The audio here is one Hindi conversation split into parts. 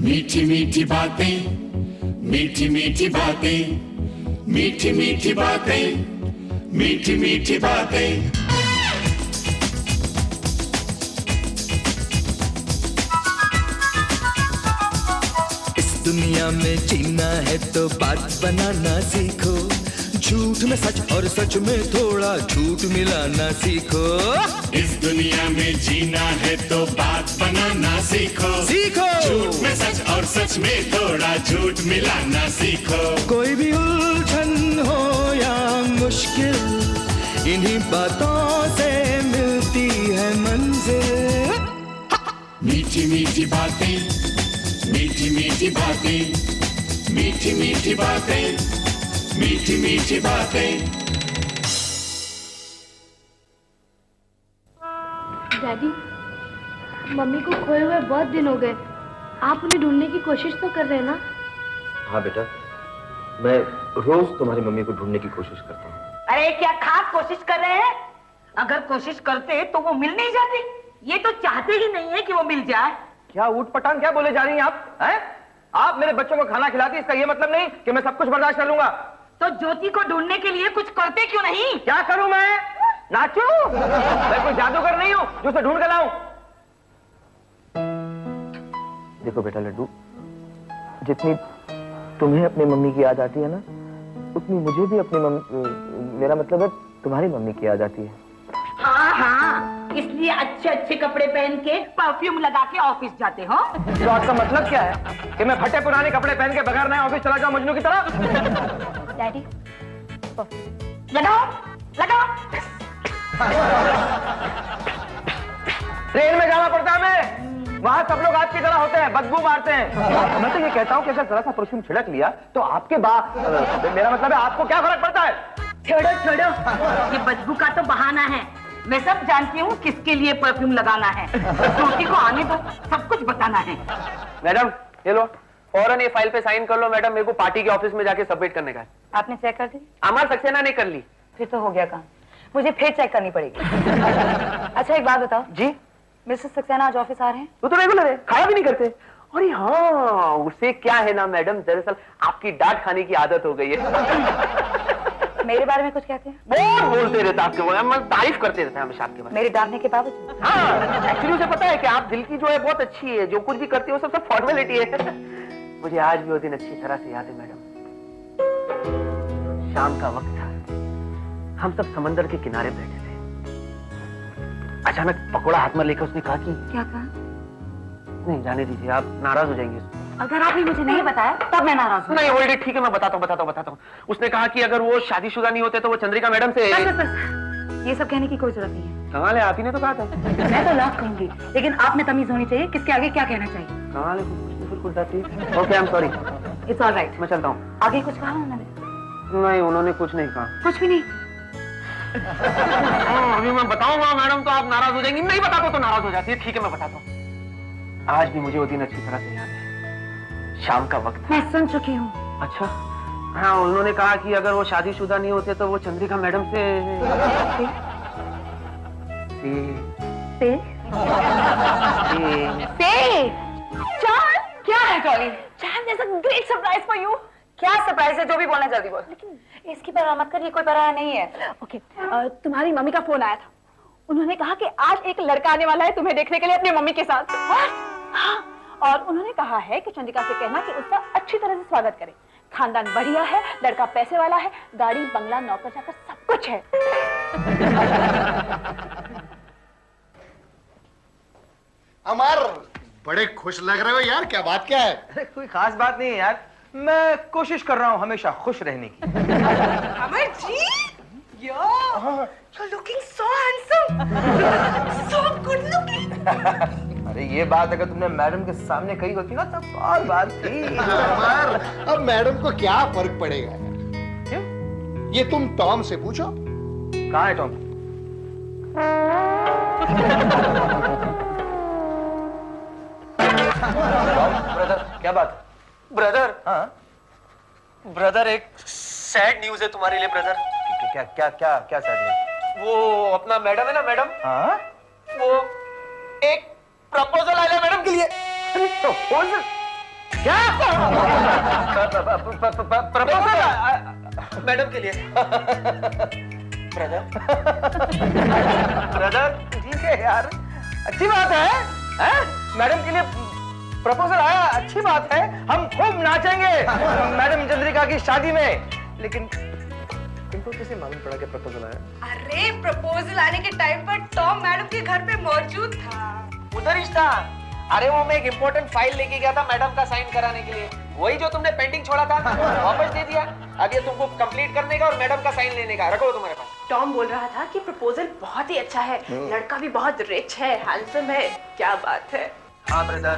मीठी मीठी बातें, मीठी मीठी बातें, मीठी मीठी बातें, मीठी मीठी बातें। इस दुनिया में जीना है तो बात बनाना सीखो, झूठ में सच और सच में थोड़ा झूठ मिलाना सीखो। इस दुनिया में जीना है तो बात बनाना सीखो, सीखो झूठ में सच और सच में थोड़ा झूठ मिलाना सीखो। कोई भी उलझन हो या मुश्किल, इन्हीं बातों से मिलती है मंजिल। मीठी मीठी बातें, मीठी मीठी बातें, मीठी मीठी बातें, मीठी मीठी बातें। डैडी, मम्मी को खोए हुए बहुत दिन हो गए। आप उन्हें ढूंढने की कोशिश तो कर रहे हैं ना? हाँ बेटा, मैं रोज तुम्हारी मम्मी को ढूंढने की कोशिश करता हूँ। अरे क्या खास कोशिश कर रहे हैं? अगर कोशिश करते तो वो मिल नहीं जाती। ये तो चाहते ही नहीं है कि वो मिल जाए। क्या ऊट पटांग क्या बोले जा रही हैं आप? हैं? आप मेरे बच्चों को खाना खिलाती, इसका ये मतलब नहीं कि मैं सब कुछ बर्दाश्त कर लूंगा। तो ज्योति को ढूंढने के लिए कुछ करते क्यों नहीं? क्या करूं मैं? नाचूं? मैं कोई जादूगर नहीं हूं जो उसे ढूंढ कर लाऊं। देखो बेटा लड्डू, जितनी तुम्हें अपनी मम्मी की याद आती है ना, उतनी मुझे भी अपनी मेरा मतलब है तुम्हारी मम्मी की याद आती है। हाँ हाँ, इसलिए अच्छे अच्छे कपड़े पहन के परफ्यूम लगा के ऑफिस जाते हो। तो आपका मतलब क्या है कि मैं फटे पुराने कपड़े पहन के बगैर नए ऑफिस चला जाऊं मजनू की तरह? डैडी, लगाओ लगाओ। ट्रेन में जाना पड़ता है हमें, वहां सब लोग आपकी तरह होते हैं, बदबू मारते हैं। मैं तो ये कहता हूँ कि अगर जरा सा परफ्यूम छिड़क लिया तो आपके मेरा मतलब है आपको क्या फर्क पड़ता है? छोड़ो छोड़ो, ये बदबू का तो बहाना है। मैं सब जानती हूँ किसके लिए परफ्यूम लगाना है। ज्योति को आने दो, सब कुछ बताना है। मैडम ये लो, फौरन ये फाइल पे साइन कर लो मैडम, मेरे को पार्टी के ऑफिस में जाके सबमिट करने का है। आपने चेक कर दी? अमर सक्सेना ने कर ली। फिर तो हो गया काम, मुझे फिर चेक करनी पड़ेगी। अच्छा एक बात बताओ जी, मिस्टर सक्सेना आज ऑफिस आ रहे हैं? वो तो रेगुलर है, खाया भी नहीं करते। अरे हाँ, उसे क्या है ना मैडम, दरअसल आपकी डांट खाने की आदत हो गई है। मेरे बारे में कुछ कहते हैं? बहुत बोलते रहता आपके बारे में, तारीफ करते रहते हैं हमेशा आपके बारे में। मेरे डांटने के बावजूद? हाँ, एक्चुअली उसे पता है कि आप दिल की जो है बहुत अच्छी है, जो कुछ भी करती है वो सब फॉर्मेलिटी है। मुझे आज भी वो दिन अच्छी तरह से याद है मैडम। शाम का वक्त था, हम सब समंदर के किनारे बैठे थे। अचानक पकोड़ा हाथ में लेकर उसने कहा कि क्या कहा? नहीं जाने दीजिए, आप नाराज हो जाएंगे। अगर आपने मुझे नहीं बताया तब मैं नाराज हूँ। नहीं ऑलरेडी ठीक है, मैं बताता हूँ। उसने कहा कि अगर वो शादीशुदा नहीं होते तो वो चंद्रिका मैडम से। बस, ये सब कहने की कोई जरूरत नहीं है। कमाल है, आप ही ने तो कहा था। मैं तो लाख कहूंगी, लेकिन आप में तमीज होनी चाहिए किसके आगे क्या कहना चाहिए। कमाल है, कुछ जाती है। Okay, I am sorry. It's all right, मैं चलता हूँ। आगे कुछ कहा उन्होंने? नहीं, उन्होंने कुछ नहीं कहा। कुछ भी नहीं? अभी मैं बताऊंगा मैडम तो आप नाराज हो जाएंगी। नहीं बताता तो नाराज हो जाती है। ठीक है मैं बताता हूँ। आज भी मुझे वो दिन अच्छी तरह से याद है। शाम का वक्त। मैं सुन चुकी हूँ। अच्छा हाँ, उन्होंने कहा कि अगर वो शादीशुदा नहीं होते तो वो चंद्रिका मैडम से चांद? क्या है टॉली? चांद, there's a great surprise for you. क्या सरप्राइज है? जो भी बोलना जल्दी बोल। लेकिन इसकी परवाह मत कर, ये कोई परवाह नहीं है। ओके, तुम्हारी मम्मी का फोन आया था। उन्होंने कहा कि आज एक लड़का आने वाला है तुम्हें देखने के लिए अपनी मम्मी के साथ। हाँ, और उन्होंने कहा है कि चंद्रिका से कहना कि उसका अच्छी तरह से स्वागत करे। खानदान बढ़िया है, लड़का पैसे वाला है, गाड़ी बंगला नौकर चाकर सब कुछ है। अमर, बड़े खुश लग रहे हो यार, क्या बात क्या है? अरे कोई खास बात नहीं है यार, मैं कोशिश कर रहा हूँ हमेशा खुश रहने की। Amar ji, you're looking so handsome, so good looking. अरे ये बात अगर तुमने मैडम के सामने कही होती ना तब और बात थी। अमर, अब मैडम को क्या फर्क पड़ेगा यार? क्यों? ये तुम टॉम से पूछो। कहाँ है टॉम? ब्रदर क्या बात? ब्रदर, हाँ ब्रदर एक सैड न्यूज है तुम्हारे लिए ब्रदर। क्या क्या क्या क्या सैड? वो अपना मैडम है ना मैडम, हाँ वो एक प्रपोजल आया मैडम के लिए। प्रपोजल? क्या प्रपोजल? मैडम के लिए। ब्रदर ब्रदर ठीक है यार, अच्छी बात है, हैं? मैडम के लिए प्रपोजल आया, अच्छी बात है, हम खूब नाचेंगे मैडम चंद्रिका की शादी में। लेकिन तुमको कैसे मालूम पड़ा कि प्रपोजल आया? अरे प्रपोजल आने के टाइम पर टॉम मैडम के घर पे मौजूद था। उधर ही था। अरे वो मैं एक इम्पोर्टेंट फाइल लेके गया था मैडम का साइन कराने के लिए, वही जो तुमने पेंडिंग छोड़ा था वापस दे दिया। अब ये तुमको कंप्लीट करने का और मैडम का साइन लेने का, रखो तुम्हारे पास। टॉम बोल रहा था कि प्रपोजल बहुत ही अच्छा है, लड़का भी बहुत रिच है, हैंडसम है, क्या बात है। हाँ ब्रदर,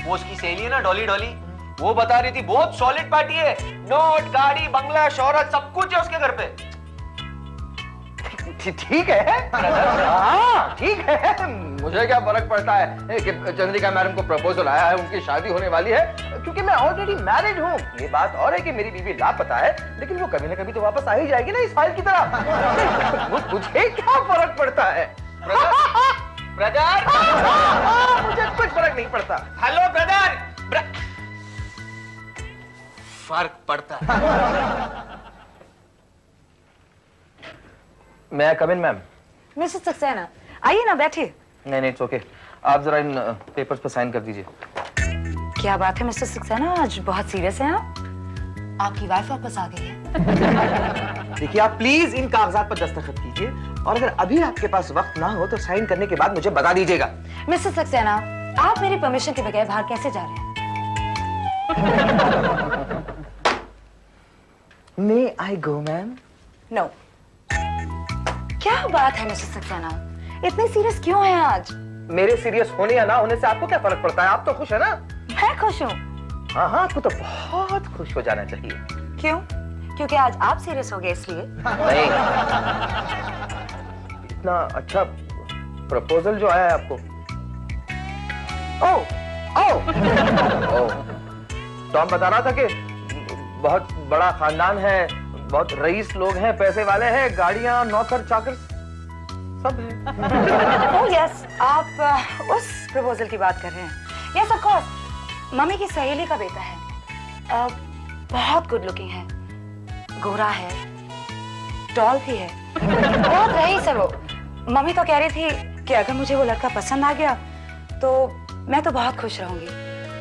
वो उसकी सहेली है ना डॉली डॉली, वो बता रही थी बहुत सॉलिड पार्टी है, नोट गाड़ी बंगला शोहरत सब कुछ है उसके घर पे। ठीक है, हाँ ठीक है, मुझे क्या फर्क पड़ता है कि चंद्रिका मैडम को प्रपोजल आया है, उनकी शादी होने वाली है, क्योंकि मैं ऑलरेडी मैरिड हूँ। ये बात और है कि मेरी बीवी लापता है, लेकिन वो कभी ना कभी तो वापस आ ही जाएगी ना इस फाइल की तरह। मुझे क्या फर्क पड़ता है ब्रदर मुझे कुछ फर्क नहीं पड़ता। हेलो ब्रदर, फर्क पड़ता है। मैं कम इन मैम? मिसेस सक्सेना, आइए ना बैठिए। नहीं नहीं, इट्स ओके, आप जरा इन पेपर्स पर साइन कर दीजिए। क्या बात है मिस्टर सक्सेना, आज बहुत सीरियस हैं आप? आपकी वाइफ वापस आ गई है। देखिए आप प्लीज इन कागजात पर दस्तखत कीजिए, और अगर अभी आपके पास वक्त ना हो तो साइन करने के बाद मुझे बता दीजिएगा। मिस्टर सक्सेना, आप मेरी परमिशन के बगैर बाहर कैसे जा रहे हैं? मे आई गो मैम? नो। क्या बात है मिस्टर सक्सेना, इतने सीरियस क्यों हैं आज? मेरे सीरियस होने या ना होने से आपको क्या फर्क पड़ता है? आप तो खुश है ना? मैं खुश हूँ। हाँ हाँ, आपको तो बहुत खुश हो जाना चाहिए। क्यों? क्योंकि आज आप सीरियस हो गए इसलिए? नहीं, इतना अच्छा प्रपोजल जो आया है आपको। टॉम बता रहा था कि बहुत बड़ा खानदान है, बहुत रईस लोग हैं, पैसे वाले हैं, गाड़ियां, नौकर चाकर सब है। ओह यस, आप उस प्रपोजल की बात कर रहे हैं। यस ऑफ कोर्स, मम्मी की सहेली का बेटा है, बहुत गुड लुकिंग है, गोरा है, टॉल भी है, बहुत रईस है वो। मम्मी तो कह रही थी कि अगर मुझे वो लड़का पसंद आ गया तो मैं तो बहुत खुश रहूंगी,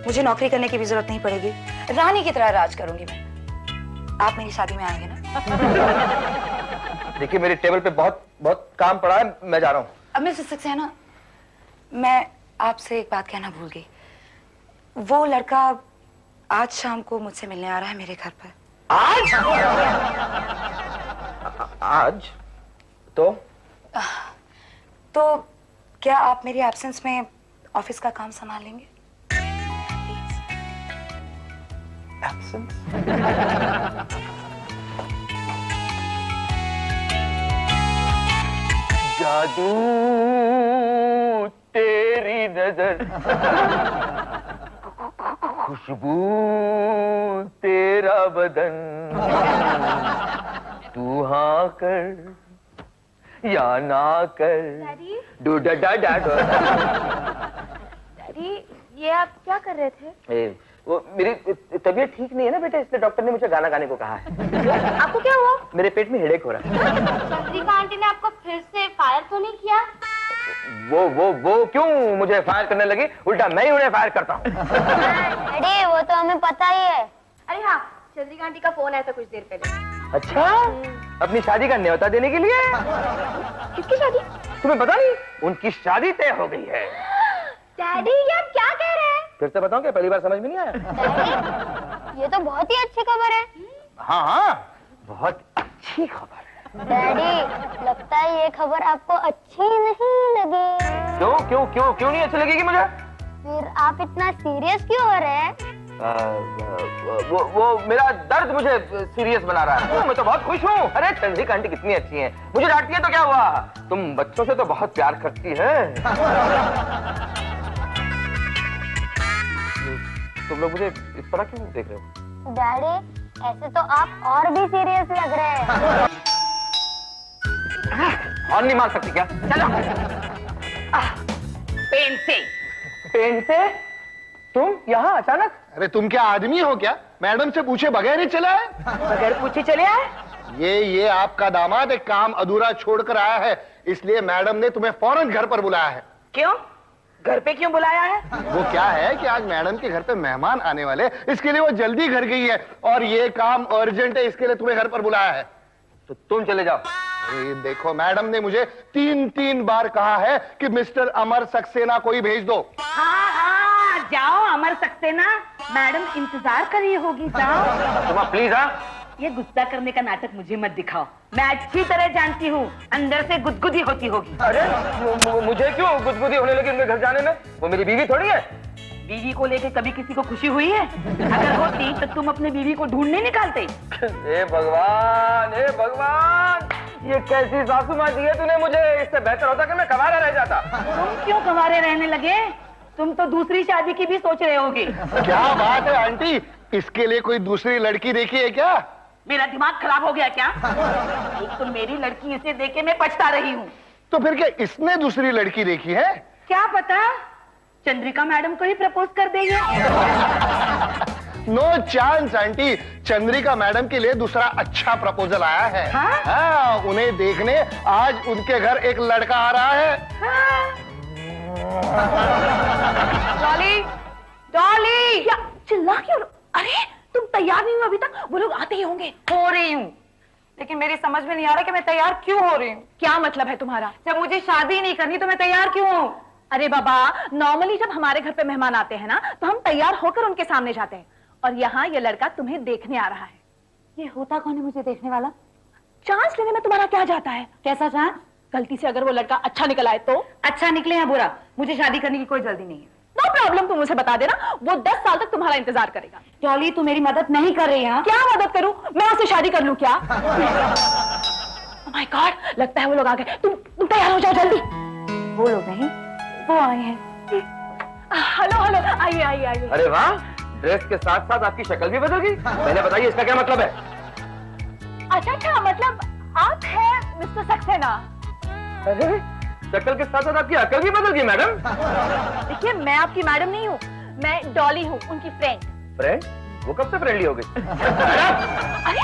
मुझे नौकरी करने की भी जरूरत नहीं पड़ेगी, रानी की तरह राज करूंगी मैं। आप मेरी शादी में आएंगे ना? देखिए मेरे टेबल पे बहुत बहुत काम पड़ा है, मैं जा रहा हूँ। अब मिस्टर सक्सेना, मैं आपसे एक बात कहना भूल गई। वो लड़का आज शाम को मुझसे मिलने आ रहा है मेरे घर पर। आज? आज? तो क्या आप मेरी एब्सेंस में ऑफिस का काम संभाल लेंगे? एब्सेंस? जादू तेरी नजर, खुशबू तेरा बदन, तू हाँ कर या ना कर। डू डा डा डा डा। डैडी, ये आप क्या कर रहे थे? वो मेरी तबीयत ठीक नहीं है ना बेटा, इसलिए डॉक्टर ने मुझे गाना गाने को कहा है। आपको क्या हुआ? मेरे पेट में हेडेक हो रहा है। चंद्रिका आंटी ने आपको फिर से फायर तो नहीं किया? वो क्यों मुझे फायर करने लगी? उल्टा मैं ही उन्हें फायर करता हूँ। अरे वो तो हमें पता ही है। अरे हाँ, चंद्रिका आंटी का फोन आया था कुछ देर पहले। अच्छा, अपनी शादी का न्योता देने के लिए? किसकी शादी? तुम्हें पता नहीं? उनकी शादी तय हो गई है। डैडी, ये आप क्या कह रहे हैं? फिर से बताऊं क्या? पहली बार समझ में नहीं आया? डैडी, ये तो बहुत ही अच्छी खबर है। हाँ हाँ, बहुत अच्छी खबर है। डैडी, लगता है ये खबर आपको अच्छी नहीं लगी। क्यों नहीं अच्छी लगेगी मुझे? फिर आप इतना सीरियस क्यों हो रहे हैं? वो मेरा दर्द मुझे सीरियस बना रहा है। मैं तो बहुत खुश हूँ। अरे चंद्रिका आंटी कितनी अच्छी हैं, मुझे डांटती है तो क्या हुआ? तुम बच्चों से तो बहुत प्यार करती है। तुम लोग मुझे इस तरह क्यों देख रहे हो? डैडी, ऐसे तो आप और भी सीरियस लग रहे हैं। और नहीं मार सकती क्या? चलो पेन से। पेन से? तुम यहाँ अचानक? अरे तुम क्या आदमी हो क्या? मैडम से पूछे बगैर ही चला है? बगैर पूछे चले आए? ये आपका दामाद एक काम अधूरा छोड़कर आया है, इसलिए मैडम ने तुम्हें फौरन घर पर बुलाया है। क्यों? घर पे क्यों बुलाया है? वो क्या है कि आज मैडम के घर पे मेहमान आने वाले, इसके लिए वो जल्दी घर गई है और ये काम अर्जेंट है, इसके लिए तुम्हें घर पर बुलाया है। तो तुम चले जाओ। अरे देखो, मैडम ने मुझे 3 बार कहा है कि मिस्टर अमर सक्सेना को ही भेज दो। हाँ, जाओ अमर सक्सेना, मैडम इंतजार कर रही होगी, जाओ। तुम प्लीज। हाँ, ये गुस्सा करने का नाटक मुझे मत दिखाओ, मैं अच्छी तरह जानती हूँ अंदर से गुदगुदी होती होगी। अरे मुझे क्यों गुदगुदी होने लगी उनके घर जाने में? वो मेरी बीवी थोड़ी है। बीवी को लेके कभी किसी को खुशी हुई है? अगर होती तो तुम अपने बीवी को ढूंढने निकालते। हे भगवान, हे भगवान, ये कैसी सासू माँ दी है तूने मुझे? इससे बेहतर होता कि मैं कवारा रह जाता। तुम क्यों कवारे रहने लगे? तुम तो दूसरी शादी की भी सोच रहे होगे। क्या बात है आंटी, इसके लिए कोई दूसरी लड़की देखी है क्या? मेरा दिमाग खराब हो गया क्या? एक तो मेरी लड़की, इसे देखे मैं पछता रही हूँ। तो फिर क्या इसने दूसरी लड़की देखी है? क्या पता, चंद्रिका मैडम को ही प्रपोज कर देगी। No chance aunty, Chandrika madam के लिए दूसरा अच्छा प्रपोजल आया है। हाँ, उन्हें देखने आज उनके घर एक लड़का आ रहा है। डॉली, डॉली, क्या चिल्ला क्यों? अरे तुम तैयार नहीं हो अभी तक? वो लोग आते ही होंगे। हो रही हूँ, लेकिन मेरी समझ में नहीं आ रहा कि मैं तैयार क्यों हो रही हूँ। क्या मतलब है तुम्हारा? जब मुझे शादी नहीं करनी तो मैं तैयार क्यों हूँ? अरे बाबा, नॉर्मली जब हमारे घर पे मेहमान आते हैं ना, तो हम तैयार होकर उनके सामने जाते हैं, और यहाँ ये लड़का तुम्हें देखने आ रहा है। ये होता कौन है मुझे देखने वाला? चांस लेने में तुम्हारा क्या जाता है? कैसा चांस? गलती से अगर वो लड़का अच्छा निकल आए तो? अच्छा निकले या बुरा, मुझे शादी करने की कोई जल्दी नहीं है। नो प्रॉब्लम, तुम उसे बता देना, वो 10 साल तक तुम्हारा इंतजार करेगा। डॉली, तू मेरी मदद नहीं कर रही है। क्या मदद करूं? मैं उससे शादी कर लूं क्या? माय गॉड, लगता है वो लोग आ गए। तुम तैयार हो जाओ जल्दी। वो लोग नहीं, वो आए हैं। हेलो हेलो, आइए आइए आइए। अरे वाह, ड्रेस के साथ साथ आपकी शक्ल भी बदल गई। पहले बताइए इसका क्या मतलब है? अच्छा, मतलब आप हैं मिस्टर सक्सेना। अरे शक्ल के साथ साथ आपकी अकल भी बदल गई मैडम। देखिए, मैं आपकी मैडम नहीं हूँ, मैं डॉली हूँ, उनकी फ्रेंड। फ्रेंड? वो कब से फ्रेंडली हो गई? अरे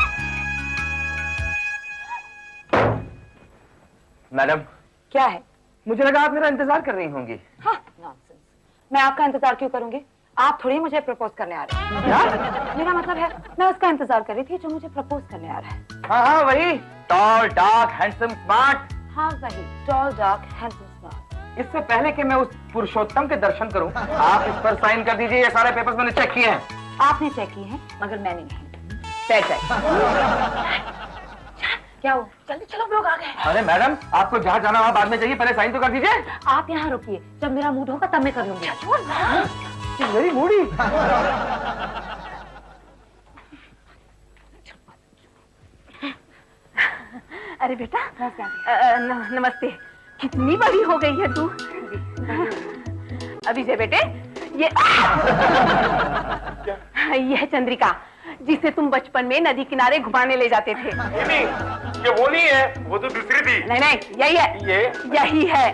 मैडम, क्या है? मुझे लगा आप मेरा इंतजार कर रही होंगी। हाँ, नॉनसेंस। मैं आपका इंतजार क्यों करूंगी? आप थोड़ी मुझे प्रपोज करने आ रहे हैं। क्या? मेरा मतलब है, मैं उसका इंतजार कर रही थी जो मुझे प्रपोज करने आ रहा है। हाँ, वही टॉल, डार्क, हैंडसम, स्मार्ट। हाँ वही, टॉल, डार्क, हैंडसम, स्मार्ट। इससे पहले कि मैं उस पुरुषोत्तम के दर्शन करूं, आप इस पर साइन कर दीजिए। ये सारे पेपर्स मैंने चेक किए हैं। आपने चेक किए हैं, मगर मैंने नहीं। क्या हो? जल्दी चलो, लोग आ गए। अरे मैडम, आपको जहाँ जाना वहाँ बाद में जाइए, पहले साइन तो कर दीजिए। आप यहाँ रुकिए, जब मेरा मूड होगा तब मैं कर लूंगी। मेरी मूडी। अरे बेटा, नमस्ते। कितनी बड़ी हो गई है तू। अभी से बेटे, ये है चंद्रिका, जिसे तुम बचपन में नदी किनारे घुमाने ले जाते थे। ये वो नहीं है, वो तो दूसरी थी। नहीं, यही है। यही है।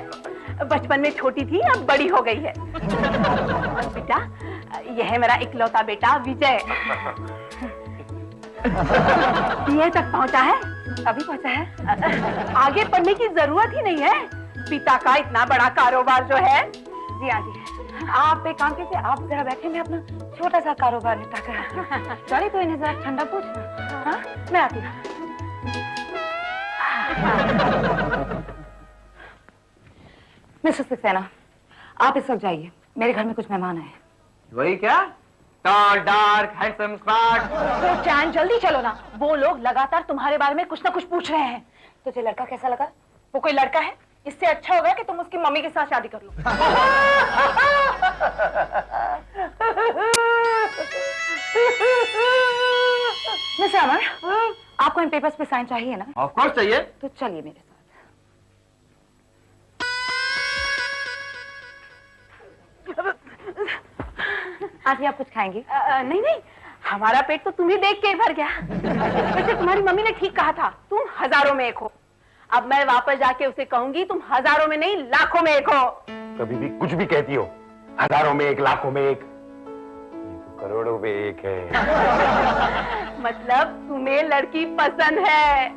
बचपन में छोटी थी, अब बड़ी हो गई है। बेटा, यह है मेरा इकलौता बेटा विजय। ये तक पहुंचा है? अभी पहुंचा है। आगे पढ़ने की जरूरत ही नहीं है, पिता का इतना बड़ा कारोबार जो है। जी आंटी, आप एक काम कीजिए, आप जरा बैठे, मैं अपना छोटा सा कारोबार निपटा कर। चलिए, तो इन्हें जरा ठंडा पूछ। हाँ, मैं आती हूँ। मिस्टर सक्सेना, आप इस वक्त जाइए, मेरे घर में कुछ मेहमान आए हैं। वही क्या? Tall, dark, handsome, smart. तो चैन, जल्दी चलो ना, वो लोग लगातार तुम्हारे बारे में कुछ ना कुछ पूछ रहे हैं। तुझे लड़का कैसा लगा? वो कोई लड़का है? इससे अच्छा होगा कि तुम उसकी मम्मी के साथ शादी कर लो। मिस्टर अमर, आपको इन पेपर्स पे साइन चाहिए ना? ऑफ कोर्स चाहिए। तो चलिए मेरे साथ। आंटी, आप कुछ खाएंगी? नहीं, हमारा पेट तो तुम्हें देख के भर गया। वैसे तुम्हारी मम्मी ने ठीक कहा था, तुम हजारों में एक हो। अब मैं वापस जाके उसे कहूंगी, तुम हजारों में नहीं, लाखों में एक हो। कभी भी कुछ भी कहती हो, हजारों में एक, लाखों में एक। करोड़ों में एक है। मतलब तुम्हें लड़की पसंद है।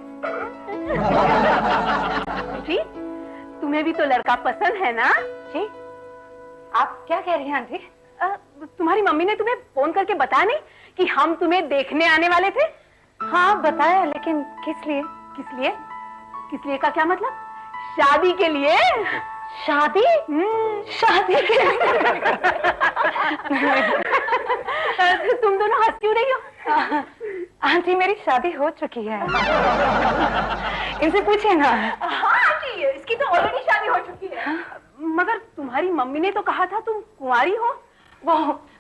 जी, तुम्हें भी तो लड़का पसंद है ना? जी, आप क्या कह रही हैं आंटी? तुम्हारी मम्मी ने तुम्हें फोन करके बताया नहीं कि हम तुम्हें देखने आने वाले थे? हाँ बताया, लेकिन किस लिए? किस लिए? किस लिए का क्या मतलब? शादी के लिए। शादी? शादी के तुम दोनों हंस क्यों रही हो? आंटी मेरी शादी हो चुकी है। इनसे पूछिए ना। हाँ आंटी, इसकी तो ऑलरेडी शादी हो चुकी है। मगर तुम्हारी मम्मी ने तो कहा था तुम कुंवारी हो। वो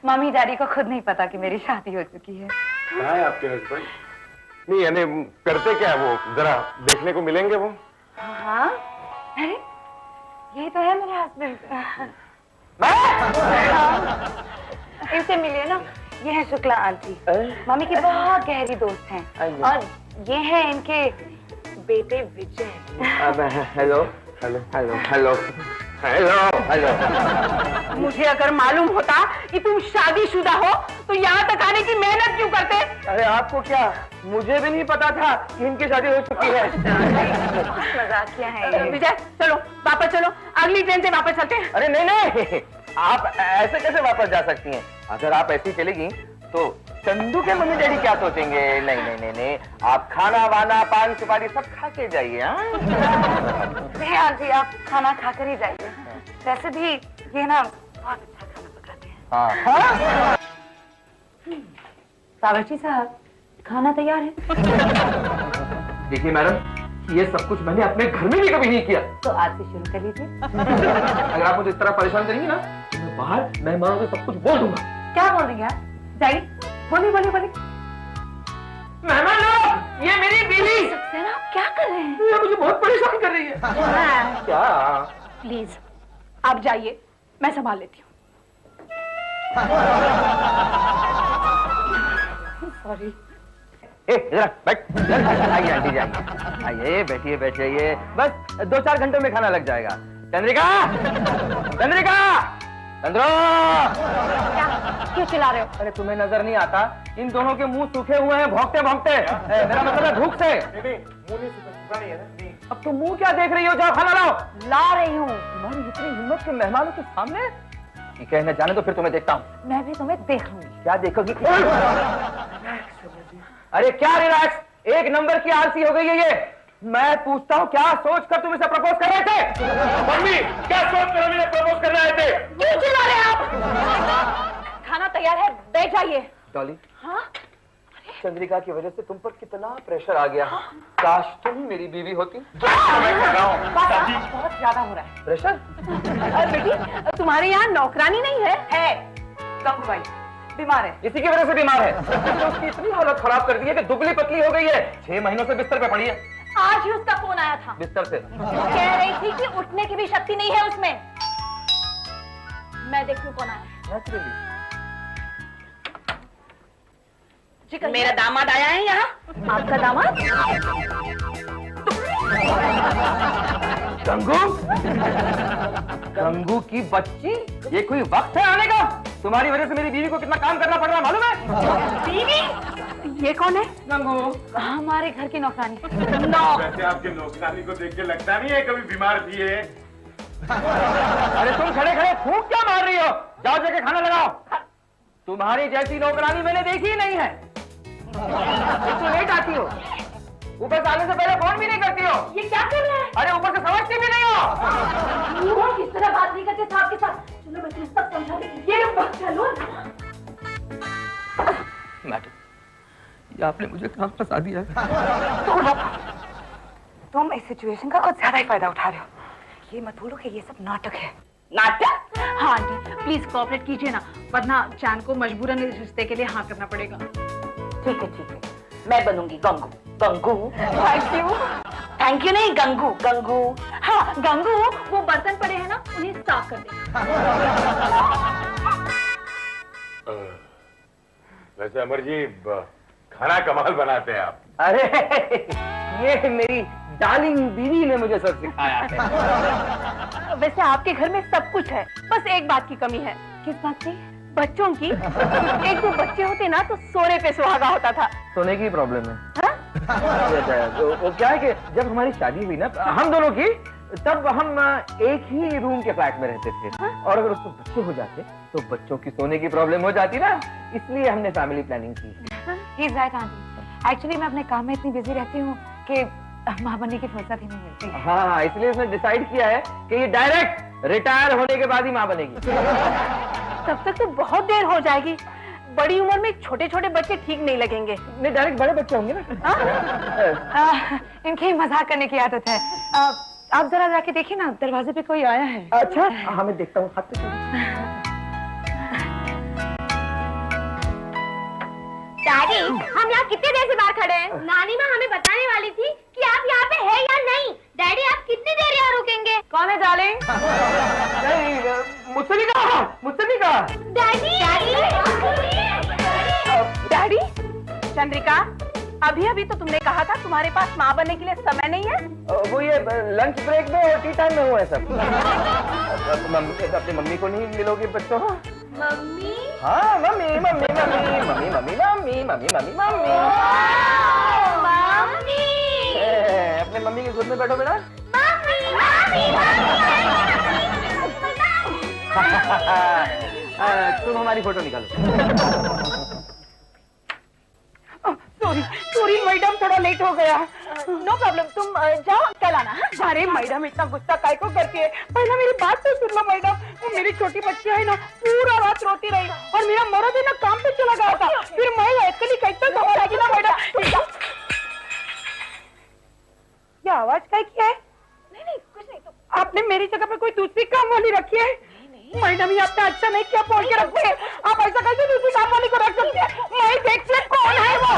मम्मी डैडी को खुद नहीं पता कि मेरी शादी हो चुकी है। कहाँ है आपके हस्बैंड? नहीं यानी करते क्या है वो, जरा देखने को मिलेंगे वो? हाँ, अरे यही तो है मेरे हस्बैंड। इनसे मिलिए ना, ये है शुक्ला आंटी, मम्मी की बहुत गहरी दोस्त हैं, और ये है इनके बेटे Vijay. Hello hello hello hello hello hello. मुझे अगर मालूम होता कि तुम शादीशुदा हो तो यहाँ तक आने की मेहनत क्यों करते? अरे आपको क्या, मुझे भी नहीं पता था कि इनकी शादी हो चुकी है। मजाकिया है। विजय चलो वापस चलो, अगली ट्रेन से वापस चलते हैं। अरे नहीं नहीं, आप ऐसे कैसे वापस जा सकती हैं? अगर आप ऐसी चलेगी तो चंदू के मम्मी डैडी क्या सोचेंगे? नहीं नहीं नहीं नहीं, आप खाना वाना पान सुपारी सब खा के जाइए। नहीं आंटी, आप खाना खाकर ही जाइए। वैसे भी ये ना बहुत अच्छा खाना पकाते हैं। हाँ। बावर्ची साहब, खाना तैयार है। देखिए मैडम, ये सब कुछ मैंने अपने घर में भी कभी नहीं किया। तो आज से शुरू कर लीजिए। अगर आप मुझे इस तरह परेशान करेंगी ना, तो मैं बाहर मेहमानों से सब कुछ बोल दूंगा। क्या बोल रही हैं आप? जाइए, बोलिए बोलिए बोलिए। मेहमान लोग, ये मेरी बीवी। सक्सेना, आप क्या कर रहे हैं? ये मुझे बहुत परेशान कर रही है। क्या? प्लीज आप जाइए, मैं संभाल लेती हूँ। सॉरी। जरा बैठ। आइए आंटी जी, आइए बैठिए बैठ जाइए। बस 2-4 घंटों में खाना लग जाएगा। चंद्रिका, चंद्रिका, चंद्रो। क्या? क्यों चिल्ला रहे हो? अरे तुम्हें नजर नहीं आता? इन दोनों के मुंह सूखे हुए हैं भौंकते भौंकते। मेरा मतलब है भूख से। मुंह नहीं सूखा नहीं है ना? अब तुम मुंह क्या देख रही हो? जाओ खाना लाओ। ला रही हूँ। तुम्हारी इतनी हिम्मत के मेहमानों के सामने? ठीक है, न जाने तो फिर तुम्हें देखता हूँ। मैं भी तुम्हें देख लूंगी। क्या देखोगी? अरे क्या रिलैक्स, एक नंबर की आलसी हो गई है ये। मैं पूछता हूँ, क्या सोच कर तुम इसे प्रपोज कर रहे थे? मम्मी, क्या सोच कर हमें प्रपोज करने आए थे? क्यों चिल्ला रहे हैं आप? खाना तैयार है, बैठ जाइए। डॉली, हाँ? चंद्रिका की वजह से तुम पर कितना प्रेशर आ गया। काश तुम ही मेरी बीवी होती। बहुत ज्यादा हो रहा है प्रेशर। बेटी, तुम्हारे यहाँ नौकरानी नहीं है? है। गंगू भाई बीमार है। इसी की वजह से बीमार है। तो उसकी इतनी हालत खराब कर दी है कि दुबली पतली हो गई है। 6 महीनों से बिस्तर पे पड़ी है। आज ही उसका फोन आया था। बिस्तर से कह रही थी कि उठने की भी शक्ति नहीं है उसमें। मैं देखूं कौन आया। मेरा दामाद आया है यहाँ। आपका दामाद? गंगू, गंगू की बच्ची, ये कोई वक्त है आने का? तुम्हारी वजह से मेरी बीवी को कितना काम करना पड़ रहा है मालूम है? बीवी? ये कौन है? गंगू हमारे घर की नौकरानी। वैसे आपके नौकरानी को देख के लगता नहीं है कभी बीमार थी है। अरे तुम खड़े खड़े फूंक क्या मार रही हो? जाओ जाके खाना लगाओ। तुम्हारी जैसी नौकरानी मैंने देखी ही नहीं है। इतनी लेट आती हो, ऊपर से आने से पहले फोन भी नहीं करती हो। ये क्या कर रहे हैं? अरे ऊपर से समझती भी नहीं हो। वो किस तरह बात नहीं करते साहब के साथ। चलो मैं तुम्हें सब समझा देती। ये वक्त चलो। मैडम, ये आपने मुझे कहाँ फंसा दिया है? तुम इस सिचुएशन का कुछ ज्यादा ही फायदा उठा रहे हो। ये मत भूलो कि ये सब नाटक है। नाटक? हाँ आंटी, प्लीज कोऑपरेट कीजिए ना, वरना चांद को मजबूरन इस रिश्ते के लिए हाँ करना पड़ेगा। ठीक है, मैं बनूंगी Gangu. Gangu? Thank you. Thank you नहीं, गंगू। गंगू। हाँ गंगू, वो बर्तन पड़े हैं ना, उन्हें साफ कर दे। वैसे अमर जी, खाना कमाल बनाते हैं आप। अरे ये मेरी डार्लिंग बीवी ने मुझे सब सिखाया है। वैसे आपके घर में सब कुछ है, बस एक बात की कमी है। किस बात की? बच्चों की? एक दो बच्चे होते ना तो सोने पे सुहागा होता था। सोने की प्रॉब्लम है। हाँ? वो क्या है कि जब हमारी शादी हुई ना हम दोनों की, तब हम एक ही रूम के फ्लैट में रहते थे। और अगर उसको बच्चे हो जाते तो बच्चों की सोने की प्रॉब्लम हो जाती ना, इसलिए हमने फैमिली प्लानिंग की। He is right, aunty. Actually मैं अपने काम में इतनी बिजी रहती हूँ कि माँ बनने की फुर्सत ही नहीं मिलती। हाँ, इसलिए उसने डिसाइड किया है कि ये डायरेक्ट रिटायर होने के बाद ही माँ बनेगी। तब तक तो बहुत देर हो जाएगी। बड़ी उम्र में छोटे छोटे बच्चे ठीक नहीं लगेंगे। नहीं, डायरेक्ट बड़े बच्चे होंगे ना। इनकी मजाक करने की आदत है। आप जरा जाके देखिए ना, दरवाजे पे कोई आया है। अच्छा, हाँ मैं देखता हूँ। डैडी, हम यहाँ कितने देर से बाहर खड़े हैं? नानी माँ हमें बताने वाली थी कि आप यहाँ पे है या नहीं। डैडी, आप कितनी देर यहाँ रुकेंगे? कौन है डार्लिंग? मुझसे नहीं कहा, मुझसे नहीं कहा। डैडी, डैडी, चंद्रिका, अभी अभी तो तुमने कहा था तुम्हारे पास माँ बनने के लिए समय नहीं है। वो ये लंच ब्रेक में और टी टाइम में हुआ है सब। अपनी मम्मी को नहीं मिलोगे बच्चों? मम्मी? हाँ, mummy mummy mummy mummy mummy mummy mummy mummy mummy. अपने मम्मी के गोद में बैठो बेटा। तुम हमारी फोटो निकालो। सॉरी मैडम, थोड़ा लेट हो गया। नो प्रॉब्लम, तुम जाओ, कल आना। अरे मैडम, इतना गुस्सा काय को करती है? पहले मेरी बात तो सुन लो मैडम। वो मेरी छोटी बच्ची है ना, पूरा रात रोती रही और मेरा मर्द है ना काम पे चला गया था। फिर मैं एक्चुअली कैसे खबर आएगी ना मैडम। ये आवाज क्या है? नहीं कुछ नहीं। तो आपने मेरी जगह पे कोई दूसरी काम वाली रखी है? मैडम, ये आपने अच्छा नहीं किया बोल के रखते हैं। आप ऐसा कैसे दूसरी काम वाली को रख सकते हैं? मैं देखते कौन है वो।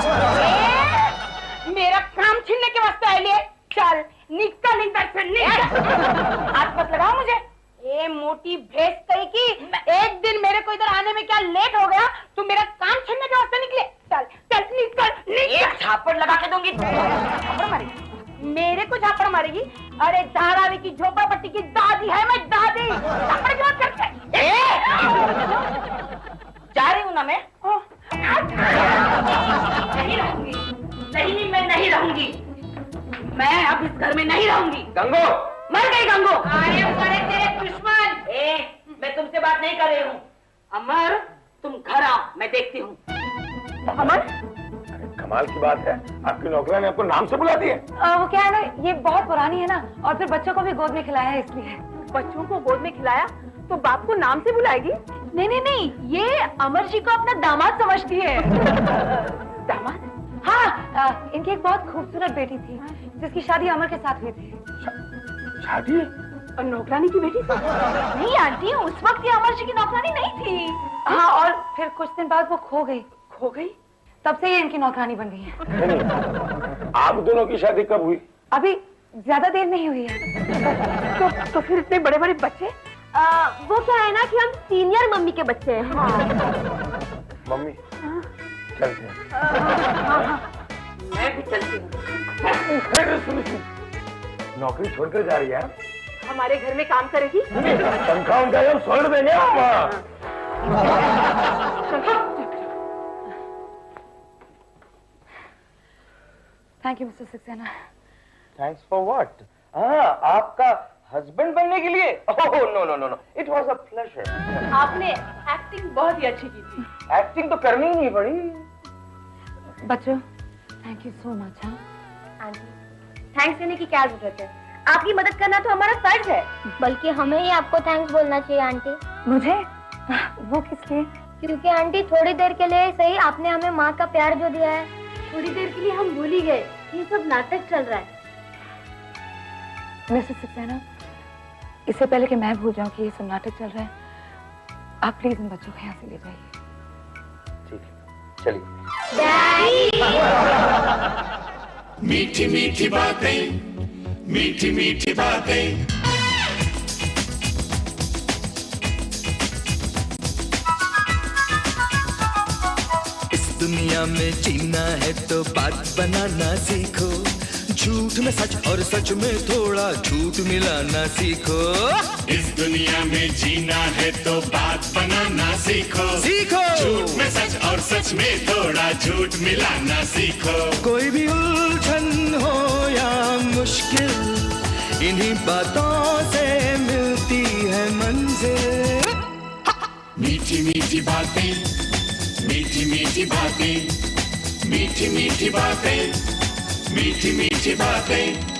मेरा काम छीनने के वास्ते आए लिए। चल निकल इधर से, निकल। हाथ मत लगाओ मुझे। ए मोटी भैंस कहीं की, एक दिन मेरे को इधर आने में क्या लेट हो गया, तू मेरा काम छीनने के वास्ते निकले। चल चल निकल निकल। एक झापड़ लगा के दूंगी। झापड़ मारेगी? मेरे को झापड़ मारेगी? अरे धारावी की झोपड़पट्टी की दादी है मैं, दादी। झापड़ की बात करते। जा रही हूँ ना मैं। नहीं रहूंगी, नहीं मैं नहीं रहूंगी। मैं अब इस घर में नहीं रहूंगी। गंगो, मर गई गंगो। अरे बड़े तेरे दुश्मन। मैं तुमसे बात नहीं कर रही हूँ। अमर, तुम घर आओ, मैं देखती हूँ। अमर, कमाल की बात है, आपकी नौकरानी ने आपको नाम से बुला दिया। वो क्या है ना, ये बहुत पुरानी है ना, और फिर बच्चों को भी गोद में खिलाया है इसलिए। बच्चों को गोद में खिलाया तो बाप को नाम से बुलाएगी? नहीं नहीं नहीं, ये अमर जी को अपना दामाद समझती है। दामाद? हाँ, इनकी एक बहुत खूबसूरत बेटी थी जिसकी शादी अमर के साथ हुई थी। शादी? और नौकरानी की बेटी? नहीं आंटी, उस वक्त ये अमर जी की नौकरानी नहीं थी। हाँ, और फिर कुछ दिन बाद वो खो गई। खो गई? तब से ये इनकी नौकरानी बन गई है। नहीं, आप दोनों की शादी कब हुई? अभी ज्यादा देर नहीं हुई है। तो फिर इतने बड़े बड़े बच्चे? वो क्या है ना कि हम सीनियर मम्मी के बच्चे हैं। हाँ। मम्मी, चलते हैं। मैं भी चलती हूँ। नौकरी छोड़कर जा रही है? हमारे घर में काम करेगी? तनख्वाह उनका हम छोड़ देंगे हम। Thank you mister Saxena. Thanks for what? हाँ, आपका हस्बैंड बनने के लिए? Oh no no no no, it was a pleasure. आपने एक्टिंग बहुत ही अच्छी की थी। एक्टिंग तो करनी ही नहीं पड़ी। बच्चों, थैंक यू सो मच। हाँ, आंटी, थैंक्स देने की क्या जरूरत है? आपकी मदद करना तो हमारा फर्ज है। बल्कि हमें ही आपको थैंक्स बोलना चाहिए आंटी। मुझे? वो किस लिए? क्योंकि आंटी, थोड़ी देर के लिए सही आपने हमें माँ का प्यार जो दिया है, थोड़ी देर के लिए हम भूल ही गए कि ये सब नाटक चल रहा है। मिस्टर सक्सेना, इससे पहले कि मैं भूल जाऊं कि ये सब नाटक चल रहा है, आप प्लीज इन बच्चों को यहाँ से ले जाइए। ठीक है, चलिए। मीठी मीठी बातें, मीठी मीठी बातें। इस दुनिया में जीना है तो बात बनाना सीखो, झूठ में सच और सच में थोड़ा झूठ मिलाना सीखो। इस दुनिया में जीना है तो बात बनाना सीखो। सीखो झूठ में सच और सच में थोड़ा झूठ मिलाना सीखो। कोई भी उलझन हो या मुश्किल, इन्हीं बातों से मिलती है मंजिल। मीठी मीठी बातें, मीठी मीठी बातें, मीठी मीठी बातें, मीठी मीठी बातें।